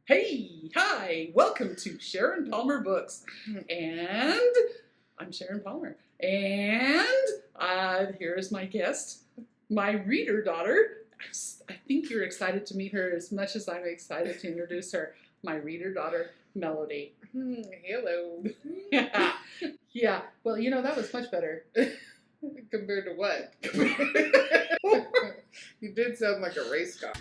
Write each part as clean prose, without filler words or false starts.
Hey, hi, welcome to Sharon Palmer Books. And I'm Sharon Palmer. And here's my guest, my reader daughter. I think you're excited to meet her as much as I'm excited to introduce her. My reader daughter, Melody. Hello. Yeah, well, that was much better. Compared to what? You did sound like a race car.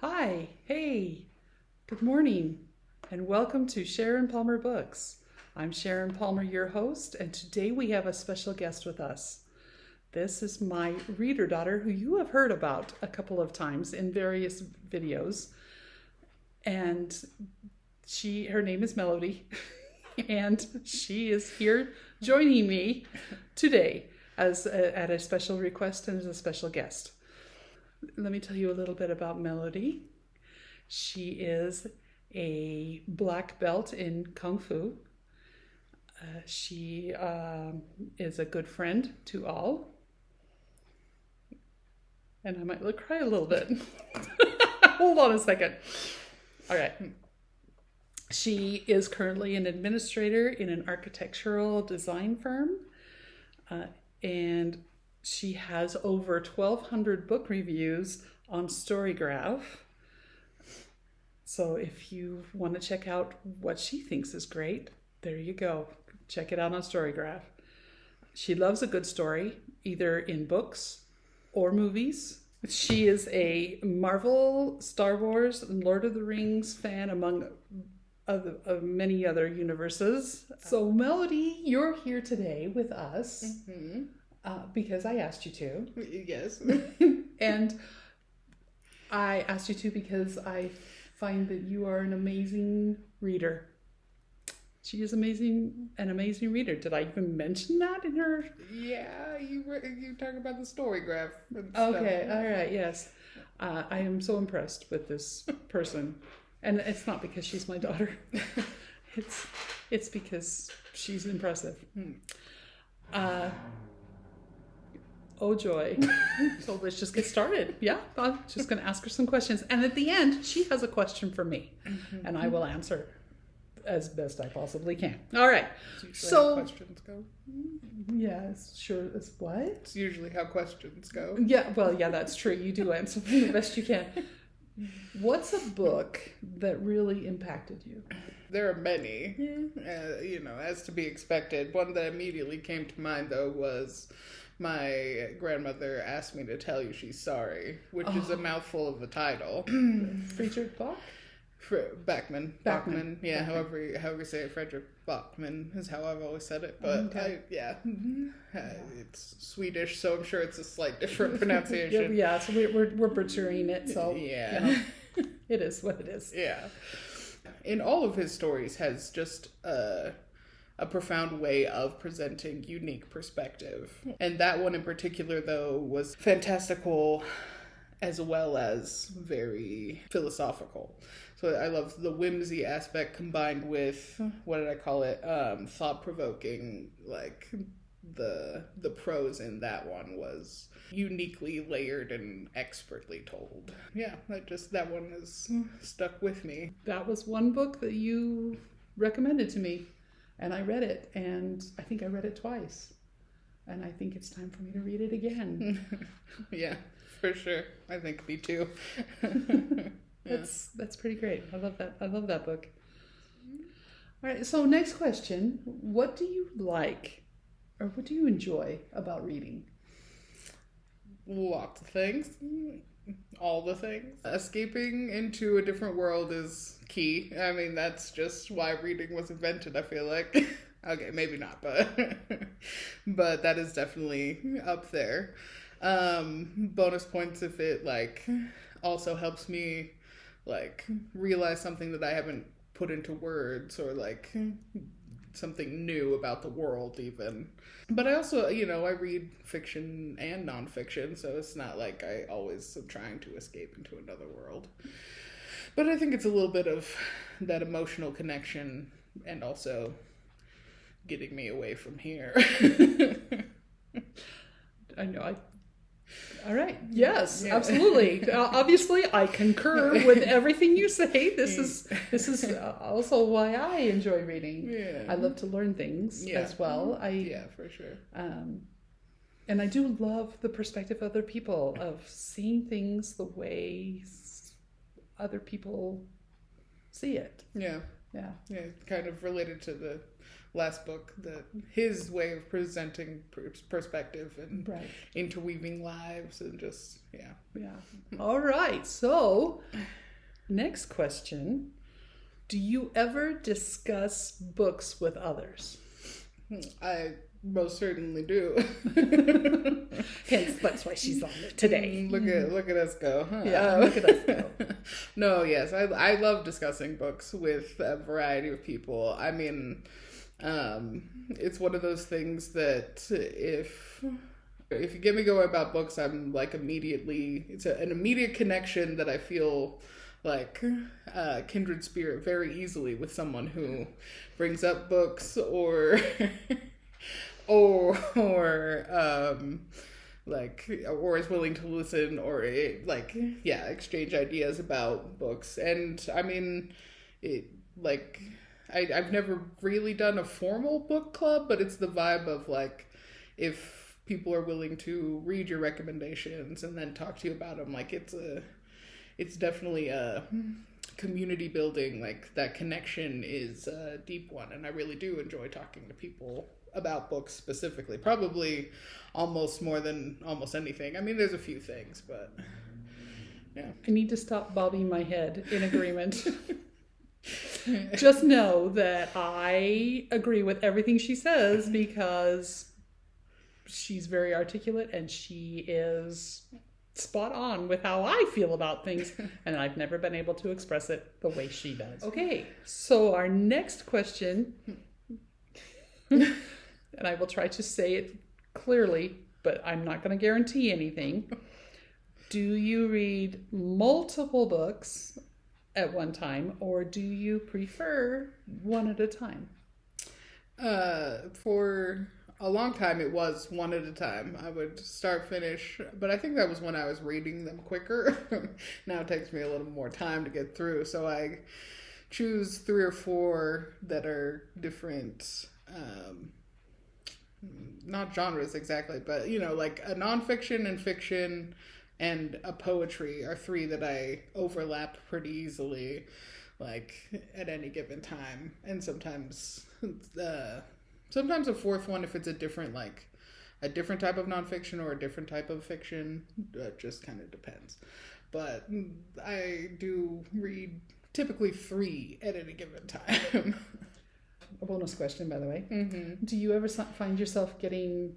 Hi, hey, good morning, and welcome to Sharon Palmer Books. I'm Sharon Palmer, your host, and today we have a special guest with us. This is my reader daughter, who you have heard about a couple of times in various videos, and her name is Melody, and she is here joining me today at a special request and as a special guest. Let me tell you a little bit about Melody. She is a black belt in Kung Fu. She is a good friend to all. And I might cry a little bit. Hold on a second. All right. She is currently an administrator in an architectural design firm. And she has over 1,200 book reviews on Storygraph. So if you want to check out what she thinks is great, there you go. Check it out on Storygraph. She loves a good story, either in books or movies. She is a Marvel, Star Wars, and Lord of the Rings fan, among many other universes. So Melody, you're here today with us. Mm-hmm. Because I asked you to. Yes. And I asked you to because I find that you are an amazing reader. She is an amazing reader. Did I even mention that in her? Yeah, you talk about the Storygraph and stuff. Okay, all right, yes. I am so impressed with this person. And it's not because she's my daughter. It's because she's impressive. Oh joy. So let's just get started. Yeah, I'm just going to ask her some questions. And at the end, she has a question for me. Mm-hmm. And I will answer as best I possibly can. All right. So how questions go. Yeah, sure. It's what? It's usually how questions go. Yeah, well, yeah, that's true. You do answer the best you can. What's a book that really impacted you? There are many, as to be expected. One that immediately came to mind, though, was my grandmother asked me to tell you she's sorry, which is a mouthful of a title. Friedrich Bach? Bachman. Yeah, Bachman. However you say it, Frederick Bachman is how I've always said it. But okay. It's Swedish, so I'm sure it's a slight different pronunciation. Yeah, so we're butchering it. So yeah, it is what it is. Yeah. In all of his stories has just a profound way of presenting unique perspective. And that one in particular, though, was fantastical as well as very philosophical. So I love the whimsy aspect combined with, what did I call it, thought-provoking, like the prose in that one was uniquely layered and expertly told. Yeah, that one has stuck with me. That was one book that you recommended to me, and I read it, and I think I read it twice. And I think it's time for me to read it again. Yeah, for sure. I think me too. That's pretty great. I love that. I love that book. All right, so next question. What do you like, or what do you enjoy about reading? Lots of things. All the things. Escaping into a different world is key. I mean, that's just why reading was invented, I feel like. Okay, maybe not, but that is definitely up there. Bonus points if it also helps me realize something that I haven't put into words, or something new about the world even. But I also, I read fiction and nonfiction, so it's not like I always am trying to escape into another world. But I think it's a little bit of that emotional connection and also getting me away from here. I know. All right. Yes, Yeah. Absolutely. Obviously, I concur with everything you say. This is also why I enjoy reading. Yeah. I love to learn things as well. Yeah, for sure. And I do love the perspective of other people, of seeing things the way other people see it. Yeah. Yeah. Yeah, kind of related to the last book, his way of presenting perspective and Right. interweaving lives and just, yeah. Yeah. All right. So, next question. Do you ever discuss books with others? I most certainly do. Hence, that's why she's on it today. Look at us go. Huh? Yeah, look at us go. No, yes, I love discussing books with a variety of people. I mean, it's one of those things that if you get me going about books, I'm like it's an immediate connection that I feel like kindred spirit very easily with someone who brings up books or is willing to listen or exchange ideas about books. And I mean, I've never really done a formal book club, but it's the vibe of like, if people are willing to read your recommendations and then talk to you about them, like it's definitely a community building. Like that connection is a deep one, and I really do enjoy talking to people about books specifically, probably almost more than almost anything. I mean, there's a few things, but yeah. I need to stop bobbing my head in agreement. Just know that I agree with everything she says because she's very articulate and she is spot on with how I feel about things, and I've never been able to express it the way she does. Okay, so our next question, and I will try to say it clearly, but I'm not going to guarantee anything. Do you read multiple books at one time, or do you prefer one at a time? For a long time, it was one at a time. I would start, finish, but I think that was when I was reading them quicker. Now it takes me a little more time to get through, so I choose 3 or 4 that are different, not genres exactly, but like a nonfiction and fiction and a poetry are 3 that I overlap pretty easily, like at any given time. And sometimes a 4th one if it's a different type of nonfiction or a different type of fiction. It just kind of depends. But I do read typically 3 at any given time. A bonus question, by the way. Mm-hmm. Do you ever find yourself getting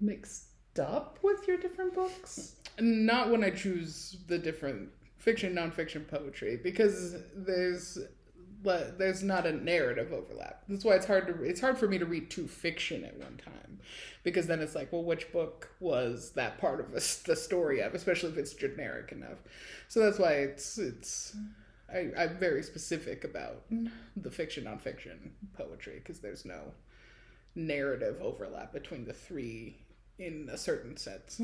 mixed up with your different books? Not when I choose the different fiction, nonfiction, poetry, because there's not a narrative overlap. That's why it's hard for me to read 2 fiction at one time, because then it's like, well, which book was that part of the story of, especially if it's generic enough. So that's why I'm very specific about the fiction, nonfiction, poetry, because there's no narrative overlap between the 3 in a certain sense.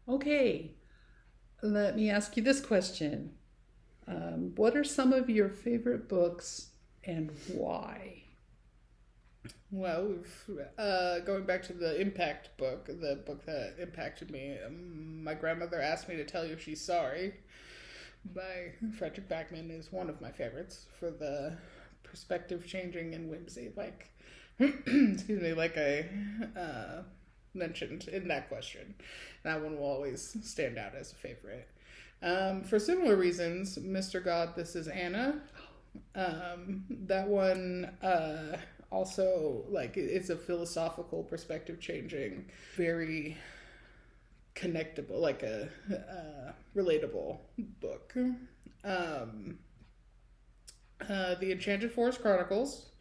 Okay. Let me ask you this question. What are some of your favorite books and why? Well, going back to the Impact book, the book that impacted me, My Grandmother Asked Me to Tell You She's Sorry by Frederick Backman is one of my favorites for the perspective changing and whimsy, like I mentioned in that question. That one will always stand out as a favorite. For similar reasons, Mr. God, This Is Anna. That one also, it's a philosophical, perspective changing, very connectable, like a relatable book. The Enchanted Forest Chronicles,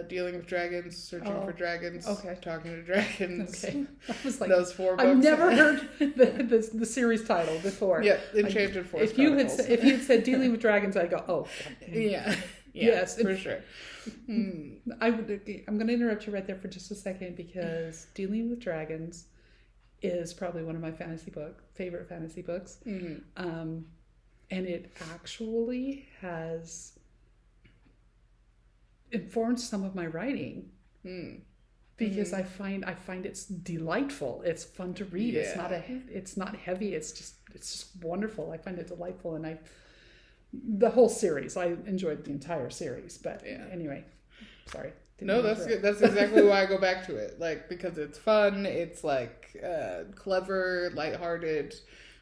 Dealing with Dragons, Searching for Dragons, okay. Talking to Dragons. Okay. I was like, those 4 books. I've never heard the series title before. Yeah, Enchanted Forest If you had said Dealing with Dragons, I'd go, oh. Yeah. Yes, for sure. I'm going to interrupt you right there for just a second, because Dealing with Dragons is probably one of my favorite fantasy books. Mm-hmm. And it actually has informed some of my writing. Because I find it's delightful. It's fun to read. Yeah. It's not heavy. It's just wonderful. I find it delightful, and the whole series. I enjoyed the entire series. But anyway, sorry. No, that's good. That's exactly why I go back to it. Like, because it's fun. It's like clever, lighthearted.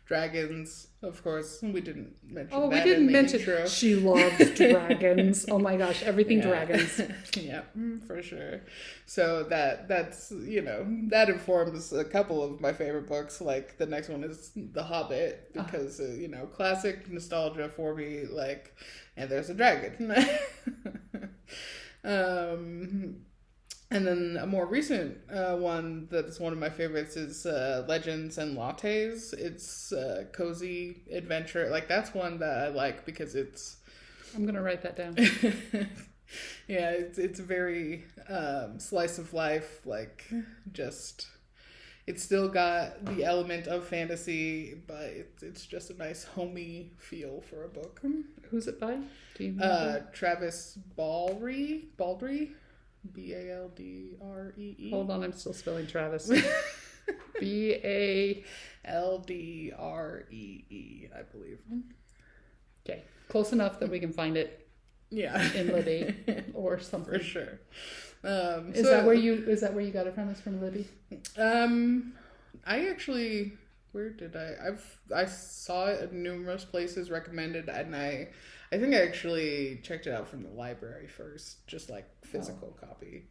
Dragons, of course. We didn't mention. Oh, we didn't mention. Intro. She loves dragons. Oh my gosh, everything dragons. Yeah, for sure. So that's that informs a couple of my favorite books. Like, the next one is The Hobbit, because classic nostalgia for me. Like, and there's a dragon. And then a more recent one that's one of my favorites is Legends and Lattes. It's cozy adventure. Like, that's one that I like because it's... I'm going to write that down. Yeah, it's very slice of life. Like, just... It's still got the element of fantasy, but it's just a nice homey feel for a book. Who's it by? Do you remember? Travis Baldree? Baldree. Hold on, I'm still spelling Travis. Baldree, I believe. Okay, close enough that we can find it. Yeah, in Libby or something. For sure. Is that where you got it from? Is from Libby? I actually, where did I saw it at numerous places recommended, and I think I actually checked it out from the library first, just like physical copy.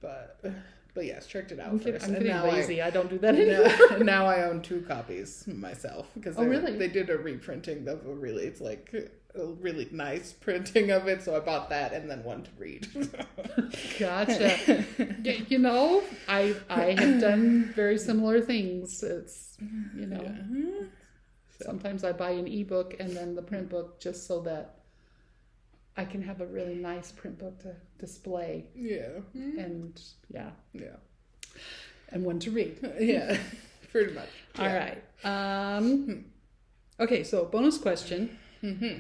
But yes, checked it out first. I'm getting lazy. I don't do that anymore. Now I own 2 copies myself, because really? They did a reprinting of it's like a really nice printing of it, so I bought that and then one to read. Gotcha. I have done very similar things. It's sometimes I buy an ebook and then the print book just so that I can have a really nice print book to display. Yeah. And yeah. And one to read. Yeah. Pretty much. Yeah. All right. Okay, so bonus question. Mm-hmm.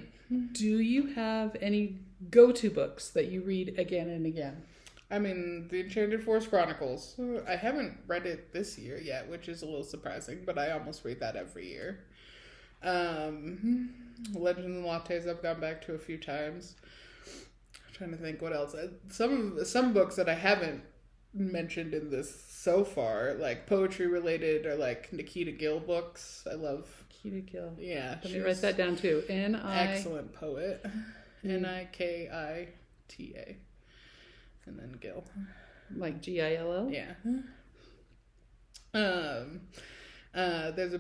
Do you have any go-to books that you read again and again? I mean, The Enchanted Forest Chronicles. I haven't read it this year yet, which is a little surprising, but I almost read that every year. Legends and Lattes I've gone back to a few times. I'm trying to think what else. Some books that I haven't mentioned in this so far, like poetry related, or like Nikita Gill books. I love Nikita Gill. Yeah. Let me write that down too. Excellent poet. Nikita. And then Gill. Like Gill? Yeah. There's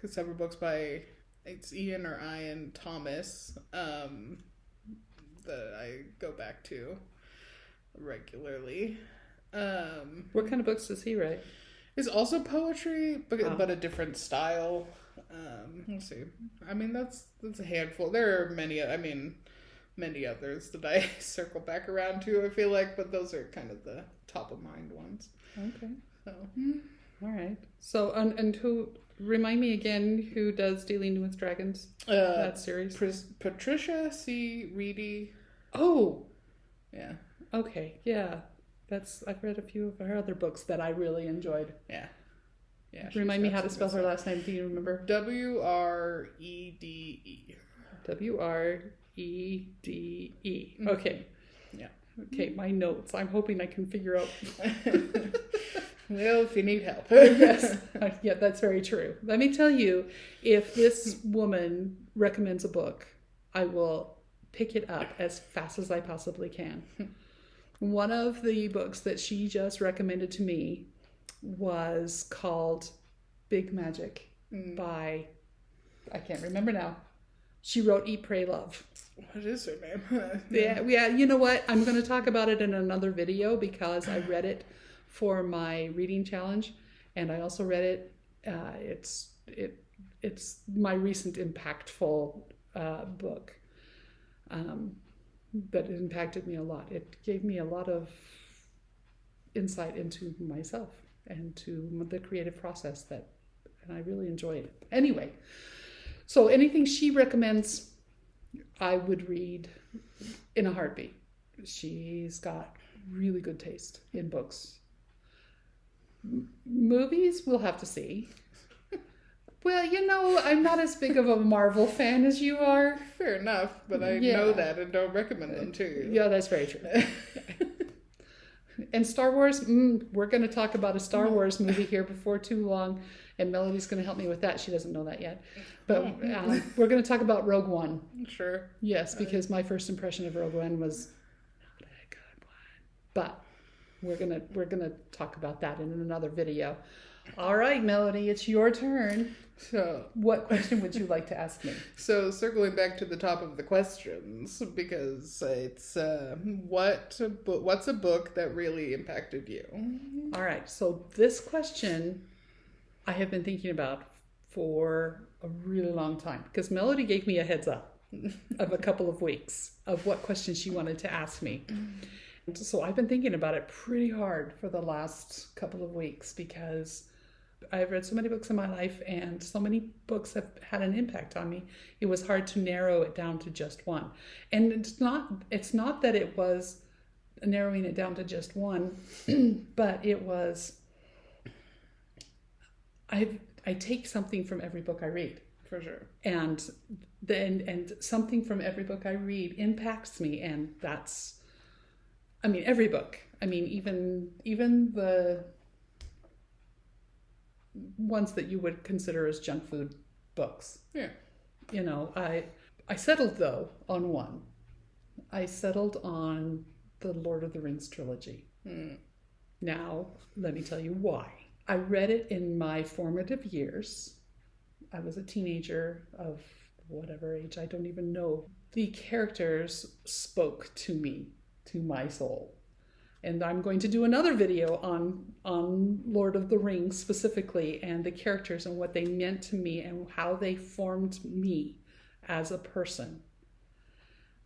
several books by, it's Ian or Ian Thomas, that I go back to regularly. What kind of books does he write? It's also poetry, but a different style. Let's see. I mean, that's a handful. There are many others that I circle back around to, I feel like, but those are kind of the top of mind ones. Okay. So. All right. So, and who, remind me again, who does Dealing with Dragons? That series? Patricia C. Reedy. Oh. Yeah. Okay. Yeah. I've read a few of her other books that I really enjoyed. Yeah. Yeah. Remind me how to spell her last name. Do you remember? Wrede. Wrede. Okay. Yeah. Okay, my notes. I'm hoping I can figure out. Well, if you need help. Yes. Yeah, that's very true. Let me tell you, if this woman recommends a book, I will pick it up as fast as I possibly can. One of the books that she just recommended to me was called Big Magic by, I can't remember now. She wrote Eat, Pray, Love. What is her name? Yeah. You know what? I'm going to talk about it in another video because I read it for my reading challenge, and I also read it. It's my recent impactful book that impacted me a lot. It gave me a lot of insight into myself and to the creative process and I really enjoyed it. Anyway, so anything she recommends, I would read in a heartbeat. She's got really good taste in books. Movies, we'll have to see. Well, I'm not as big of a Marvel fan as you are. Fair enough, but I know that and don't recommend them to you. Yeah, that's very true. And Star Wars, we're going to talk about a Star Wars movie here before too long, and Melody's going to help me with that. She doesn't know that yet. But we're going to talk about Rogue One. Sure. Yes, because my first impression of Rogue One was not a good one. But we're gonna talk about that in another video. All right, Melody, it's your turn. So, what question would you like to ask me? So, circling back to the top of the questions, because it's what's a book that really impacted you? All right, so this question I have been thinking about for a really long time because Melody gave me a heads up of a couple of weeks of what questions she wanted to ask me. And so I've been thinking about it pretty hard for the last couple of weeks because I've read so many books in my life and so many books have had an impact on me. It was hard to narrow it down to just one. And it's not that it was narrowing it down to just one, but it was I take something from every book I read. For sure. And something from every book I read impacts me, and that's every book. Even the ones that you would consider as junk food books. Yeah. I settled though on one. I settled on the Lord of the Rings trilogy. Now, let me tell you why. I read it in my formative years. I was a teenager of whatever age, I don't even know. The characters spoke to me, to my soul. And I'm going to do another video on Lord of the Rings specifically and the characters and what they meant to me and how they formed me as a person.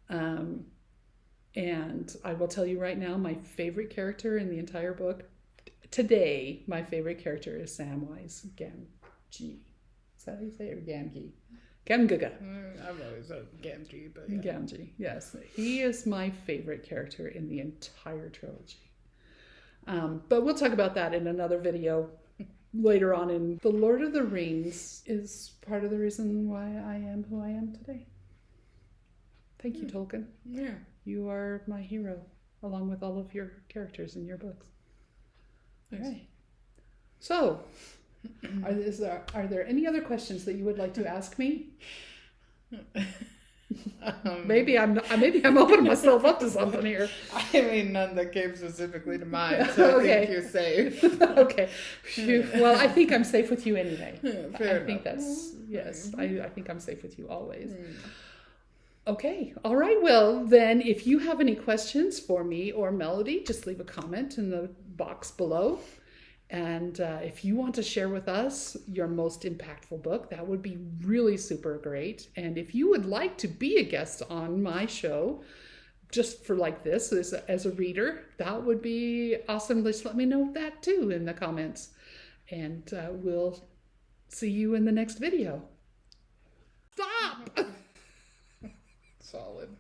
And I will tell you right now, my favorite character in the entire book, today, my favorite character is Samwise Gamgee. Is that how you say it? Or Gamgee? Gamgee. I've always said Gamgee, but yeah. Gamgee, yes. He is my favorite character in the entire trilogy. But we'll talk about that in another video later on. In The Lord of the Rings is part of the reason why I am who I am today. Thank you, Tolkien. Yeah. You are my hero, along with all of your characters in your books. Nice. All right. So, are there any other questions that you would like to ask me? Maybe I'm opening myself up to something here. None that came specifically to mind, so I think you're safe. Okay. Well, I think I'm safe with you anyway. Fair I think enough. that's, yes, I think I'm safe with you always. Okay. All right. Well, then if you have any questions for me or Melody, just leave a comment in the box below. And if you want to share with us your most impactful book, that would be really super great. And if you would like to be a guest on my show, just for like this, as a reader, that would be awesome. Just let me know that too in the comments. And we'll see you in the next video. Stop! Solid.